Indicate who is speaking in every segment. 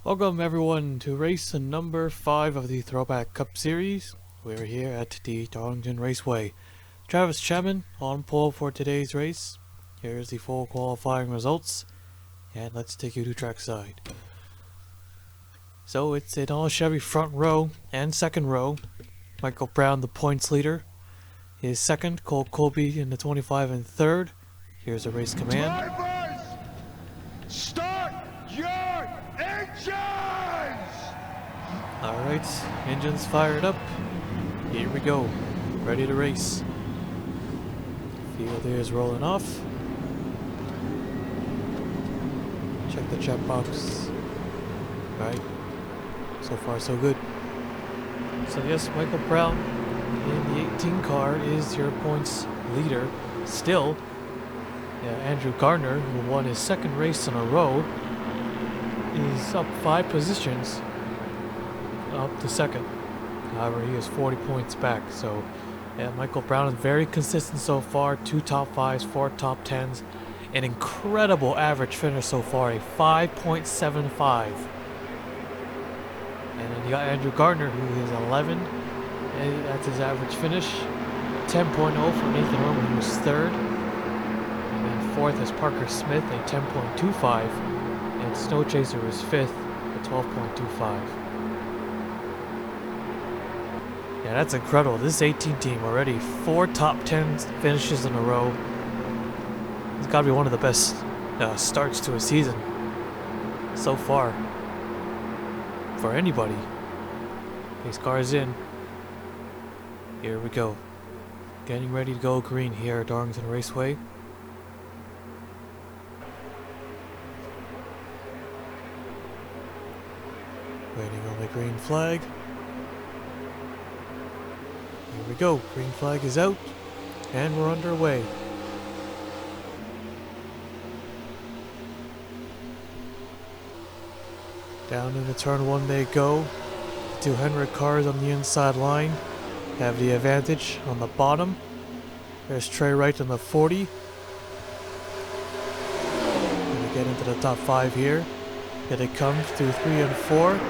Speaker 1: Welcome everyone to race number 5 of the Throwback Cup Series. We're here at the Darlington Raceway. Travis Chapman on pole for today's race. Here's the full qualifying results, and let's take you to trackside. So it's an all Chevy front row and second row. Michael Brown, the points leader, is second. Cole Colby in the 25 and third. Here's a race command.
Speaker 2: Drivers, start your engines!
Speaker 1: Alright, engines fired up. Here we go. Ready to race. Field is rolling off. Check the chat box. Alright. So far so good. So yes, Michael Brown in the 18 car is your points leader. Still, Andrew Gardner, who won his second race in a row, is up 5 positions up to second. However, he is 40 points back. So Michael Brown is very consistent so far. 2 top 5s, 4 top 10s. An incredible average finish so far, a 5.75. And then you got Andrew Gardner, who is 11. And that's his average finish. 10.0 for Nathan Norman, who was third. And then fourth is Parker Smith, a 10.25. And Snow Chaser was fifth, at 12.25. Yeah, that's incredible. This 18 team already 4 top 10 finishes in a row. It's got to be one of the best starts to a season so far for anybody. These cars in. Here we go. Getting ready to go green here at Darlington Raceway. Waiting on the green flag. Here we go. Green flag is out, and we're underway. Down into turn 1 they go. The 2 Henrik cars on the inside line have the advantage on the bottom. There's Trey Wright on the 40. Gonna get into the top 5 here. Here they come through 3 and 4.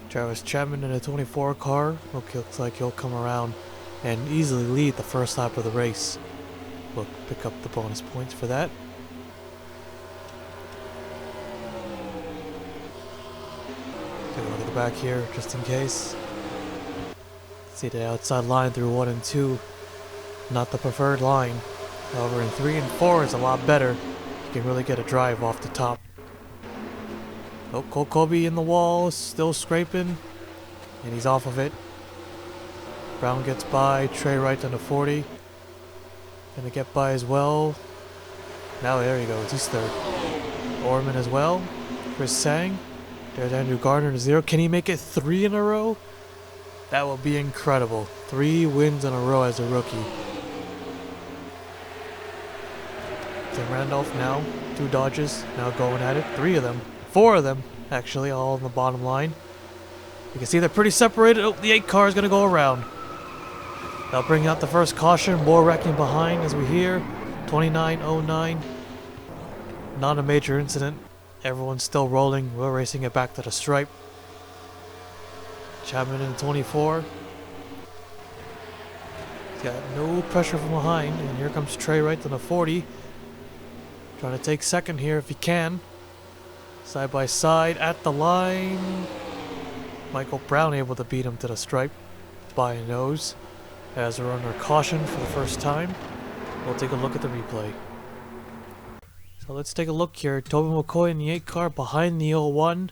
Speaker 1: Travis Chapman in a 24 car. Looks like he'll come around and easily lead the first lap of the race. We'll pick up the bonus points for that. Take a look at the back here just in case. See the outside line through 1 and 2. Not the preferred line. However, in 3 and 4 is a lot better. You can really get a drive off the top. Oh, Cole Colby in the wall, still scraping, and he's off of it. Brown gets by, Trey Wright on the 40. Gonna get by as well. Now there he goes, he's third. Orman as well. Chris Sang. There's Andrew Gardner to 0. Can he make it 3 in a row? That will be incredible. 3 wins in a row as a rookie. Tim Randolph now, 2 Dodges, now going at it. 3 of them. 4 of them, actually, all on the bottom line. You can see they're pretty separated. Oh, the 8 car is going to go around. They'll bring out the first caution. More wrecking behind as we hear. 29.09. Not a major incident. Everyone's still rolling. We're racing it back to the stripe. Chapman in 24. He's got no pressure from behind. And here comes Trey Wright on the 40. Trying to take second here if he can. Side by side at the line. Michael Brown able to beat him to the stripe by a nose. As we're under caution for the first time. We'll take a look at the replay. So let's take a look here. Tobin McCoy in the 8 car behind the 01.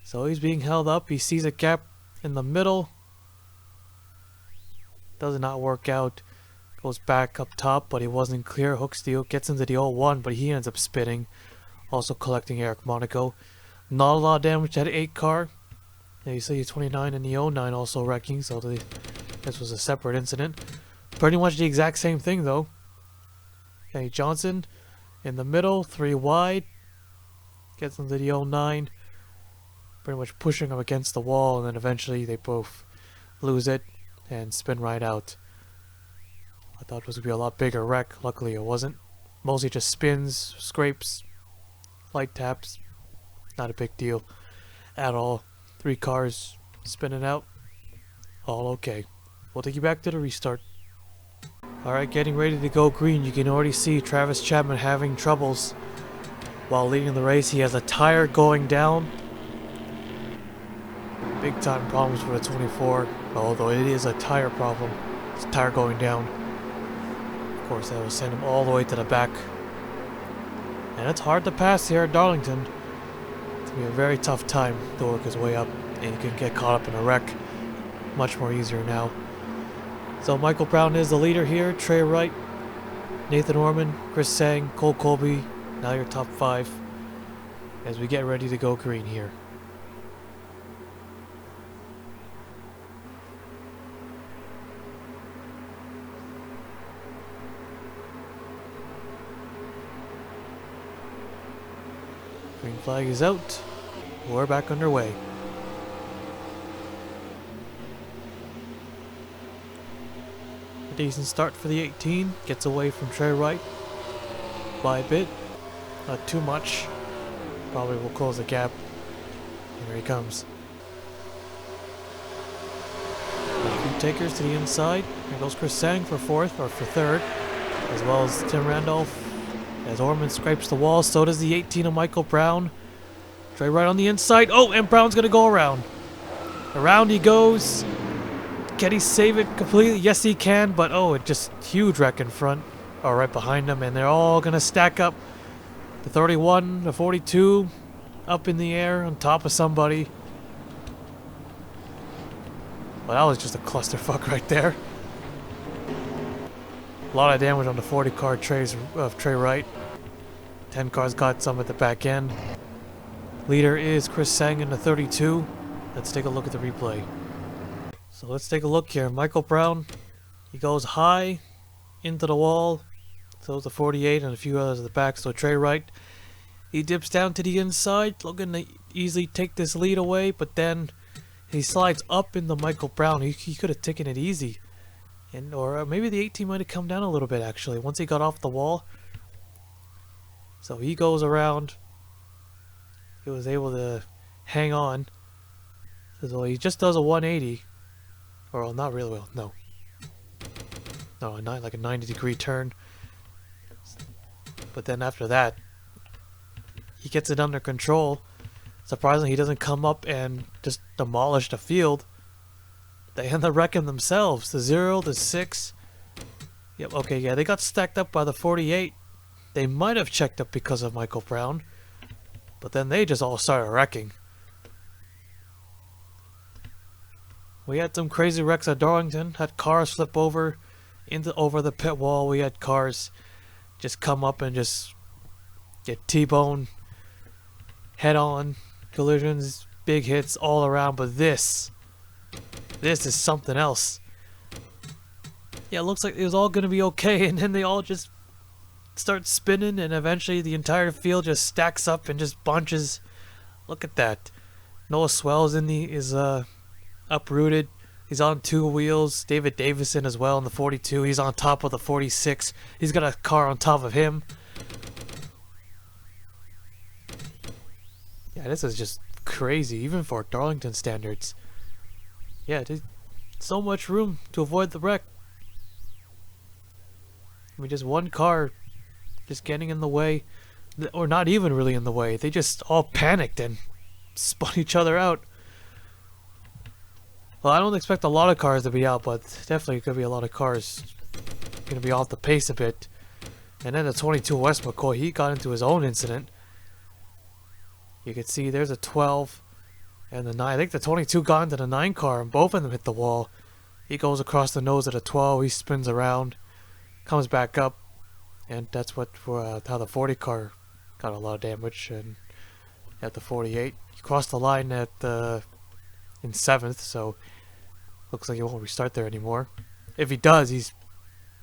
Speaker 1: So he's being held up. He sees a gap in the middle. Does not work out. Goes back up top, but he wasn't clear. Hooks the gets into the 01, but he ends up spinning. Also collecting Eric Monaco. Not a lot of damage to that 8 car. Yeah, you see 29 and the 09 also wrecking, so this was a separate incident. Pretty much the exact same thing though. Kenny Johnson in the middle, 3 wide. Gets into the 09. Pretty much pushing him against the wall, and then eventually they both lose it and spin right out. I thought it was going to be a lot bigger wreck. Luckily it wasn't. Mostly just spins, scrapes. light taps. Not a big deal at all. 3 cars spinning out. All okay. We'll take you back to the restart. Alright, getting ready to go green. You can already see Travis Chapman having troubles while leading the race. He has a tire going down. Big time problems for the 24, although it is a tire problem. It's a tire going down. Of course, that will send him all the way to the back. And it's hard to pass here at Darlington. It's going to be a very tough time to work his way up, and he can get caught up in a wreck. Much more easier now. So Michael Brown is the leader here. Trey Wright, Nathan Orman, Chris Sang, Cole Colby. Now your top 5 as we get ready to go green here. Green flag is out. We're back underway. A decent start for the 18. Gets away from Trey Wright by a bit. Not too much. Probably will close the gap. And here he comes. A few takers to the inside. Here goes Chris Sang for 4th, or for 3rd. As well as Tim Randolph. As Orman scrapes the wall, so does the 18 of Michael Brown. Trey Wright on the inside. Oh, and Brown's going to go around. Around he goes. Can he save it completely? Yes, he can, but oh, it just huge wreck in front. Or right behind him, and they're all going to stack up. The 31, the 42, up in the air on top of somebody. Well, that was just a clusterfuck right there. A lot of damage on the 40 car of Trey Wright. 10 cars got some at the back end. Leader is Chris Sang in the 32. Let's take a look at the replay. So let's take a look here. Michael Brown, he goes high into the wall. So the 48 and a few others at the back. So Trey Wright, he dips down to the inside, looking to easily take this lead away. But then he slides up into Michael Brown. He could have taken it easy. Or maybe the 18 might have come down a little bit, actually, once he got off the wall. So he goes around. He was able to hang on. So he just does a 180. Or not really well, no. No, like a 90-degree turn. But then after that, he gets it under control. Surprisingly, he doesn't come up and just demolish the field. They end up wrecking themselves. The 0, the 6. Yep, okay, yeah, they got stacked up by the 48. They might have checked up because of Michael Brown. But then they just all started wrecking. We had some crazy wrecks at Darlington. Had cars flip over the pit wall. We had cars just come up and just get T-boned. Head-on collisions, big hits all around. But this is something else. Yeah, it looks like it was all going to be okay, and then they all just start spinning, and eventually the entire field just stacks up and just bunches. Look at that. Noah Swell's is uprooted. He's on 2 wheels. David Davison as well in the 42. He's on top of the 46. He's got a car on top of him. Yeah, this is just crazy, even for Darlington standards. Yeah, there's so much room to avoid the wreck. I mean, just one car just getting in the way, or not even really in the way. They just all panicked and spun each other out. Well, I don't expect a lot of cars to be out, but definitely could be a lot of cars going to be off the pace a bit. And then the 22 West McCoy, he got into his own incident. You can see there's a 12 and the 9. I think the 22 got into the 9 car and both of them hit the wall. He goes across the nose of the 12. He spins around, comes back up, and that's how the 40 car got a lot of damage. And at the 48, he crossed the line in 7th, so looks like he won't restart there anymore. If he does, he's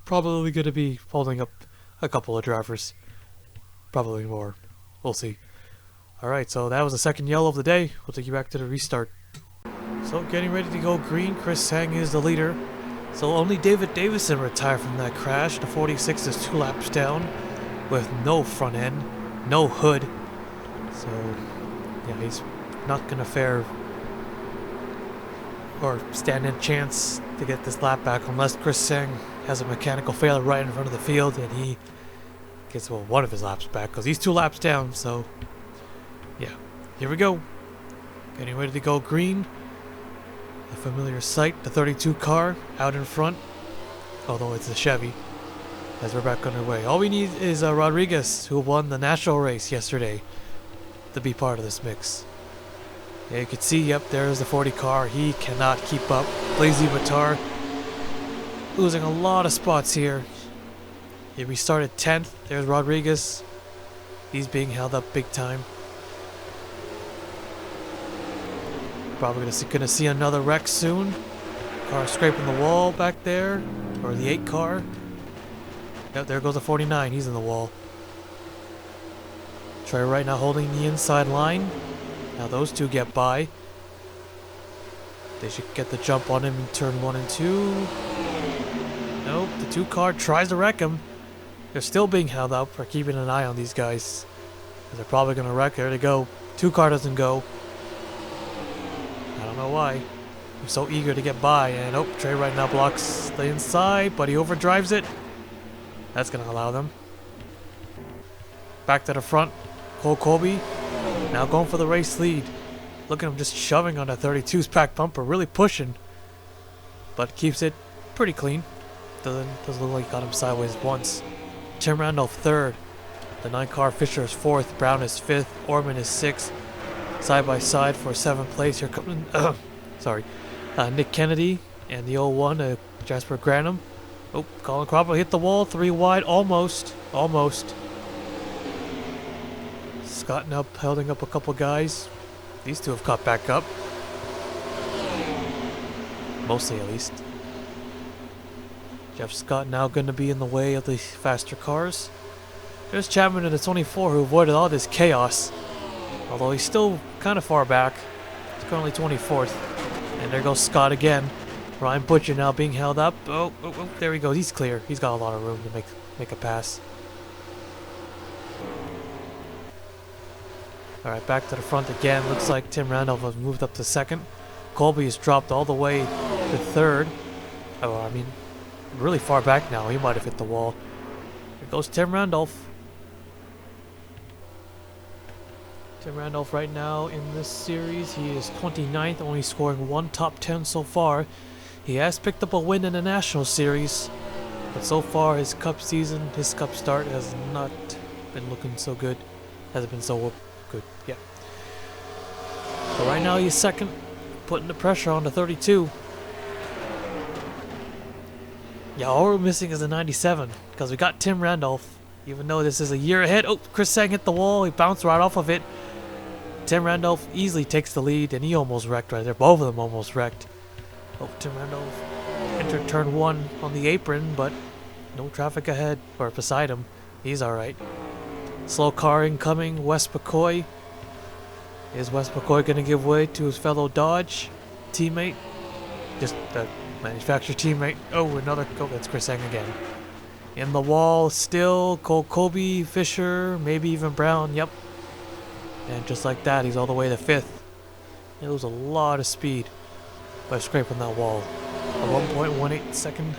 Speaker 1: probably going to be holding up a couple of drivers. Probably more. We'll see. Alright, so that was the second yellow of the day. We'll take you back to the restart. So getting ready to go green. Chris Sang is the leader. So only David Davison retired from that crash. The 46 is 2 laps down with no front end, no hood. So, yeah, he's not going to fare or stand a chance to get this lap back unless Chris Seng has a mechanical failure right in front of the field and he gets, well, one of his laps back because he's 2 laps down. So, yeah, here we go. Getting ready to go green. A familiar sight, the 32 car out in front, although it's a Chevy, as we're back underway. All we need is Rodriguez, who won the national race yesterday, to be part of this mix. Yeah, you can see, yep, there's the 40 car. He cannot keep up. Lazy Batar losing a lot of spots here. He restarted 10th. There's Rodriguez. He's being held up big time. Probably gonna see another wreck soon. Car scraping the wall back there, or the 8 car. Yep, there goes the 49. He's in the wall. Trey right now holding the inside line. Now those 2 get by. They should get the jump on him in turn 1 and 2. Nope, the 2 car tries to wreck him. They're still being held up. We're keeping an eye on these guys. They're probably gonna wreck. There they go. 2 car doesn't go. I don't know why. I'm so eager to get by, and oh, Trey right now blocks the inside, but he overdrives it. That's gonna allow them. Back to the front, Cole Colby now going for the race lead. Look at him just shoving on that 32's back bumper, really pushing, but keeps it pretty clean. Doesn't look like he got him sideways once. Tim Randolph 3rd. The 9 car Fisher is 4th. Brown is 5th. Orman is 6th. Side by side for 7th place. Here coming, sorry, Nick Kennedy and the 01, Jasper Granum. Oh, Colin Cropper hit the wall, 3 wide, almost. Scott now holding up a couple guys. These 2 have caught back up. Mostly, at least. Jeff Scott now going to be in the way of the faster cars. There's Chapman in the 24 who avoided all this chaos. Although he's still kind of far back. He's currently 24th. And there goes Scott again. Ryan Butcher now being held up. Oh, there he goes. He's clear. He's got a lot of room to make a pass. Alright, back to the front again. Looks like Tim Randolph has moved up to 2nd. Colby has dropped all the way to 3rd. Oh, I mean, really far back now. He might have hit the wall. Here goes Tim Randolph. Tim Randolph right now in this series, he is 29th, only scoring 1 top 10 so far. He has picked up a win in the National Series, but so far his Cup season, his Cup start has not been looking so good. Hasn't been so good, yeah. But right now he's 2nd, putting the pressure on the 32. Yeah, all we're missing is a 97, because we got Tim Randolph, even though this is a year ahead. Oh, Chris Sang hit the wall, he bounced right off of it. Tim Randolph easily takes the lead, and he almost wrecked right there. Both of them almost wrecked. Oh, Tim Randolph entered turn 1 on the apron, but no traffic ahead, or beside him. He's alright. Slow car incoming, Wes McCoy. Is Wes McCoy going to give way to his fellow Dodge teammate? Just the manufacturer teammate. Oh, another, oh, that's Chris Sang again. In the wall still, Cole Colby, Fisher, maybe even Brown, yep. And just like that, he's all the way to 5th. It was a lot of speed by scraping that wall. A 1.18 second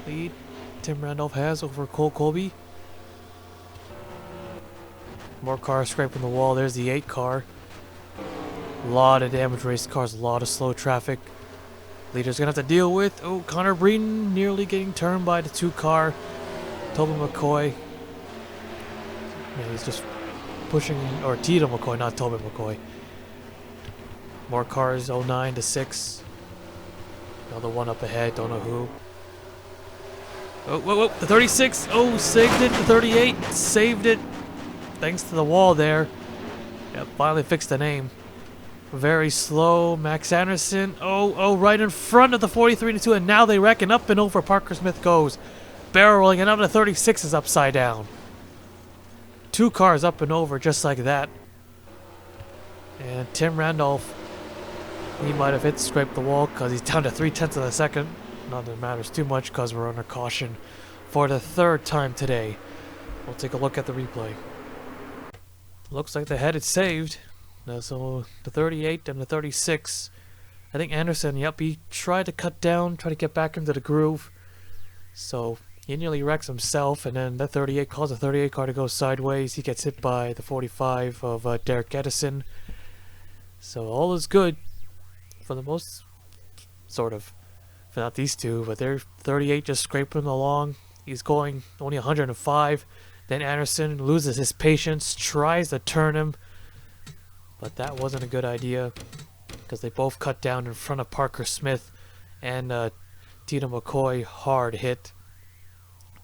Speaker 1: lead Tim Randolph has over Cole Colby. More cars scraping the wall. There's the 8 car. A lot of damaged race cars, a lot of slow traffic. Leader's gonna have to deal with. Oh, Connor Breeden nearly getting turned by the 2 car. Tobin McCoy. Yeah, he's just pushing, or Tito McCoy, not Tobin McCoy. More cars, 09 to 6. Another one up ahead, don't know who. Oh, whoa, the 36. Oh, saved it. The 38 saved it. Thanks to the wall there. Yep, finally fixed the name. Very slow. Max Anderson. Oh, right in front of the 43 to 2, and now they reckon up and over. Parker Smith goes. Barrel rolling, and now the 36 is upside down. 2 cars up and over just like that. And Tim Randolph, he might have scraped the wall because he's down to 3/10 of a second. Not that it matters too much because we're under caution for the 3rd time today. We'll take a look at the replay. Looks like the head is saved. So the 38 and the 36. I think Anderson, yep, he tried to cut down, try to get back into the groove. So he nearly wrecks himself, and then the 38 caused the 38 car to go sideways. He gets hit by the 45 of Derek Edison. So all is good for the most, sort of. For not these two, but they're 38 just scraping along. He's going only 105. Then Anderson loses his patience, tries to turn him. But that wasn't a good idea, because they both cut down in front of Parker Smith and Tina McCoy. Hard hit.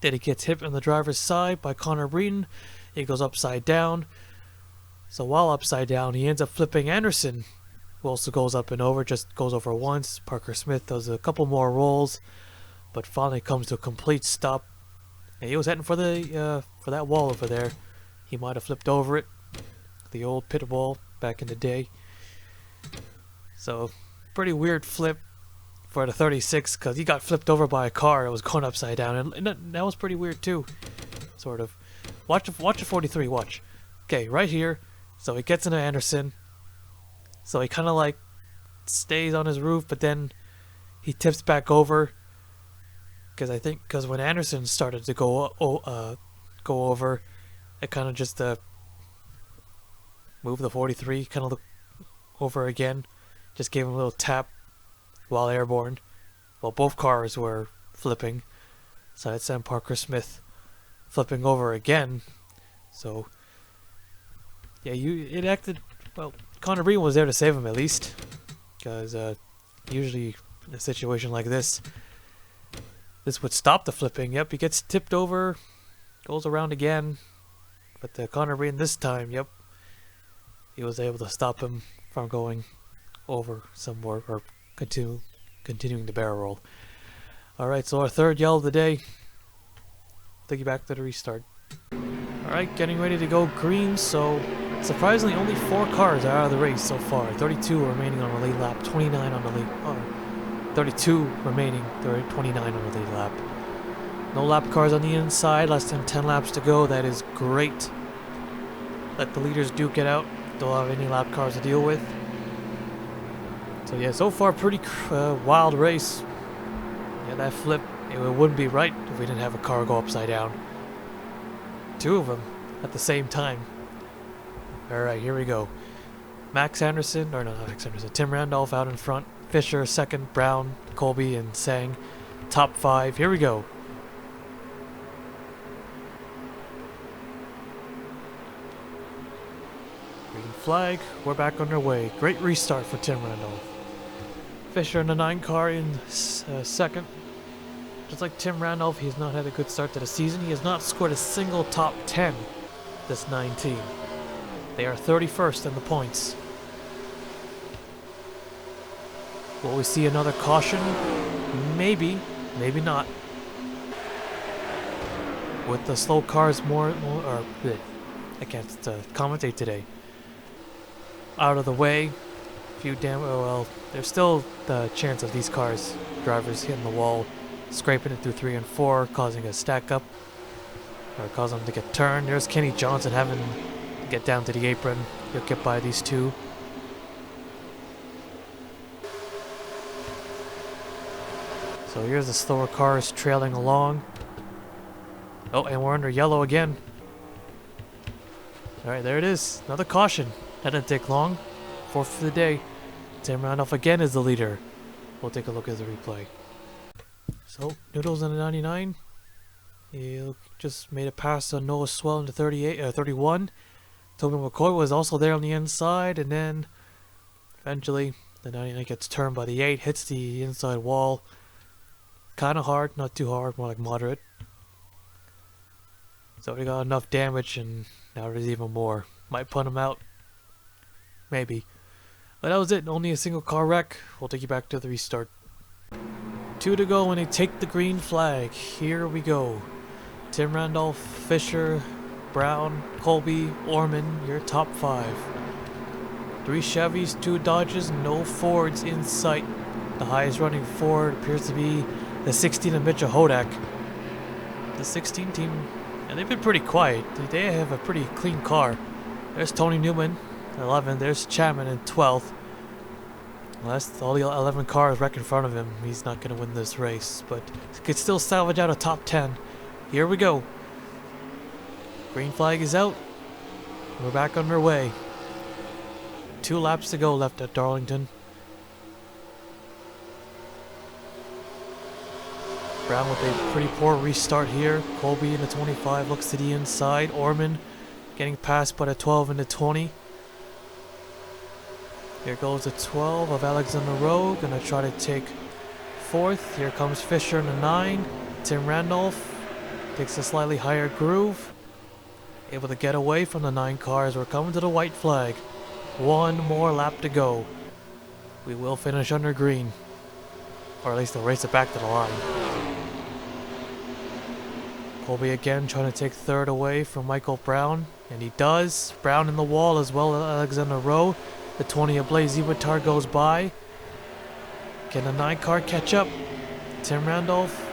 Speaker 1: Then he gets hit on the driver's side by Connor Breeden. He goes upside down. So while upside down, he ends up flipping Anderson, who also goes up and over, just goes over once. Parker Smith does a couple more rolls, but finally comes to a complete stop. And he was heading for the for that wall over there. He might have flipped over it, the old pit wall back in the day. So pretty weird flip for the 36, because he got flipped over by a car that was going upside down, and that was pretty weird too, sort of. Watch the 43. Watch. Okay, right here. So he gets into Anderson. So he kind of like stays on his roof, but then he tips back over. Because when Anderson started to go over, it kind of just moved the 43, kind of look over again, just gave him a little tap while airborne, while both cars were flipping. So it sent Parker Smith flipping over again. So yeah, it acted well. Connor Breeden was there to save him at least, because usually in a situation like this would stop the flipping. Yep, he gets tipped over, goes around again, but Connor Breeden this time, yep, he was able to stop him from going over some more, or continuing the barrel roll. Alright, so our third yell of the day. Take you back to the restart. Alright, getting ready to go green. So surprisingly only 4 cars are out of the race so far. 32 remaining on the lead lap, 29 on the lead 32 remaining, 29 on the lead lap. No lap cars on the inside, less than 10 laps to go. That is great. Let the leaders duke it out. Don't have any lap cars to deal with. So yeah, so far pretty wild race. Yeah, that flip, it wouldn't be right if we didn't have a car go upside down. 2 of them at the same time. Alright, here we go. Max Anderson, or no, not Max Anderson, Tim Randolph out in front. Fisher second, Brown, Colby, and Sang. Top 5. Here we go. Green flag. We're back underway. Great restart for Tim Randolph. Fisher in the 9 car in second. Just like Tim Randolph, he has not had a good start to the season. He has not scored a single top 10 this 19. They are 31st in the points. Will we see another caution? Maybe, maybe not. With the slow cars I can't commentate today. Out of the way. Well, there's still the chance of these drivers hitting the wall, scraping it through 3 and 4, causing a stack up, or causing them to get turned. There's Kenny Johnson having to get down to the apron. He'll get by these 2. So here's the slower cars trailing along. Oh, and we're under yellow again. Alright, there it is. Another caution. That didn't take long. 4th for the day. Tim Randolph again is the leader. We'll take a look at the replay. So, Noodles in the 99. He just made a pass on Noah Swell into 31. Toby McCoy was also there on the inside, and then eventually the 99 gets turned by the 8, hits the inside wall. Kind of hard, not too hard, more like moderate. So we got enough damage, and now there's even more. Might put him out. Maybe. But that was it. Only a single car wreck. We'll take you back to the restart. 2 to go, and they take the green flag. Here we go. Tim Randolph, Fisher, Brown, Colby, Orman, your top 5. 3 Chevys, 2 Dodges, no Fords in sight. The highest running Ford appears to be the 16 of Mitchell Hodak. The 16 team, and they've been pretty quiet. They have a pretty clean car. There's Tony Newman, 11th. There's Chapman in 12th. Unless all the 11 cars wreck in front of him, he's not going to win this race. But he could still salvage out a top 10. Here we go. Green flag is out. We're back underway. 2 laps to go left at Darlington. Brown with a pretty poor restart here. Colby in the 25 looks to the inside. Orman getting passed by the 12 and the 20. Here goes the 12 of Alexander Rowe. Gonna try to take 4th. Here comes Fisher in the 9. Tim Randolph takes a slightly higher groove. Able to get away from the 9 cars. We're coming to the white flag. 1 more lap to go. We will finish under green. Or at least they'll race it back to the line. Colby again trying to take 3rd away from Michael Brown. And he does. Brown in the wall as well as Alexander Rowe. The 20 of Blaze Iwatar goes by. Can the 9 car catch up? Tim Randolph.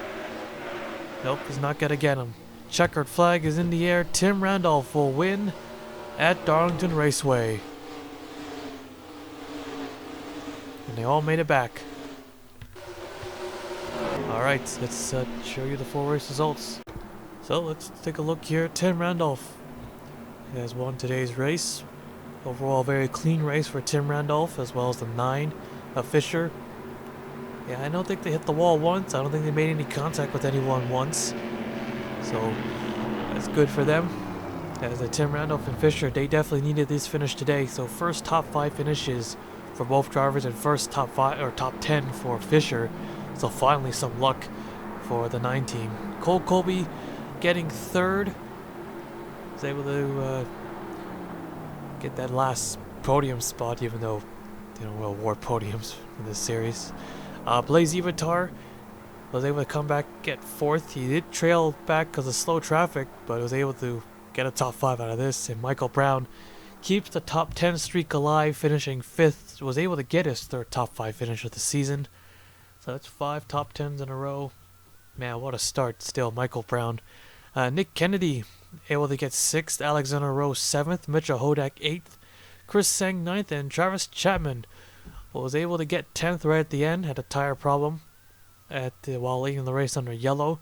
Speaker 1: Nope, he's not going to get him. Checkered flag is in the air. Tim Randolph will win at Darlington Raceway. And they all made it back. Alright, let's show you the full race results. So let's take a look here. Tim Randolph has won today's race. Overall, very clean race for Tim Randolph, as well as the 9 of Fisher. Yeah, I don't think they hit the wall once. I don't think they made any contact with anyone once. So that's good for them. As the Tim Randolph and Fisher, they definitely needed this finish today. So first top 5 finishes for both drivers, and first top 5 or top 10 for Fisher. So finally some luck for the 9 team. Cole Colby getting 3rd. Was able to get that last podium spot, even though they don't really award podiums in this series. Blaze Iwatar was able to come back, get 4th. He did trail back because of slow traffic, but was able to get a top 5 out of this. And Michael Brown keeps the top 10 streak alive, finishing 5th. Was able to get his 3rd top 5 finish of the season. So that's 5 top 10s in a row. Man, what a start still, Michael Brown. Nick Kennedy able to get 6th, Alexander Rowe 7th, Mitchell Hodak 8th, Chris Sang 9th, and Travis Chapman was able to get 10th right at the end. Had a tire problem while leading the race under yellow,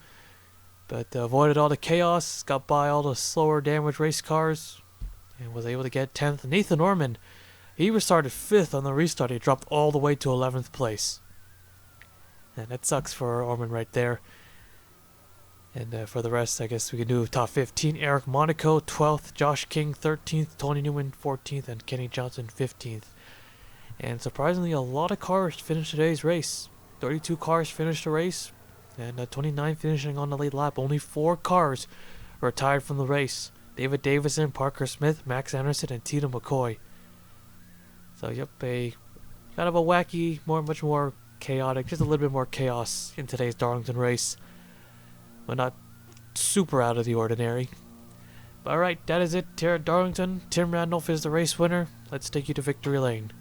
Speaker 1: but avoided all the chaos, got by all the slower damaged race cars, and was able to get 10th. Nathan Orman, he restarted 5th on the restart. He dropped all the way to 11th place. And that sucks for Orman right there. And for the rest, I guess we can do top 15. Eric Monaco, 12th. Josh King, 13th. Tony Newman, 14th. And Kenny Johnson, 15th. And surprisingly, a lot of cars finished today's race. 32 cars finished the race. And 29 finishing on the late lap. Only 4 cars retired from the race. David Davison, Parker Smith, Max Anderson, and Tito McCoy. So, yep, a kind of a wacky, much more chaotic, just a little bit more chaos in today's Darlington race. But not super out of the ordinary. But alright, that is it here at Darlington. Tim Randolph is the race winner. Let's take you to victory lane.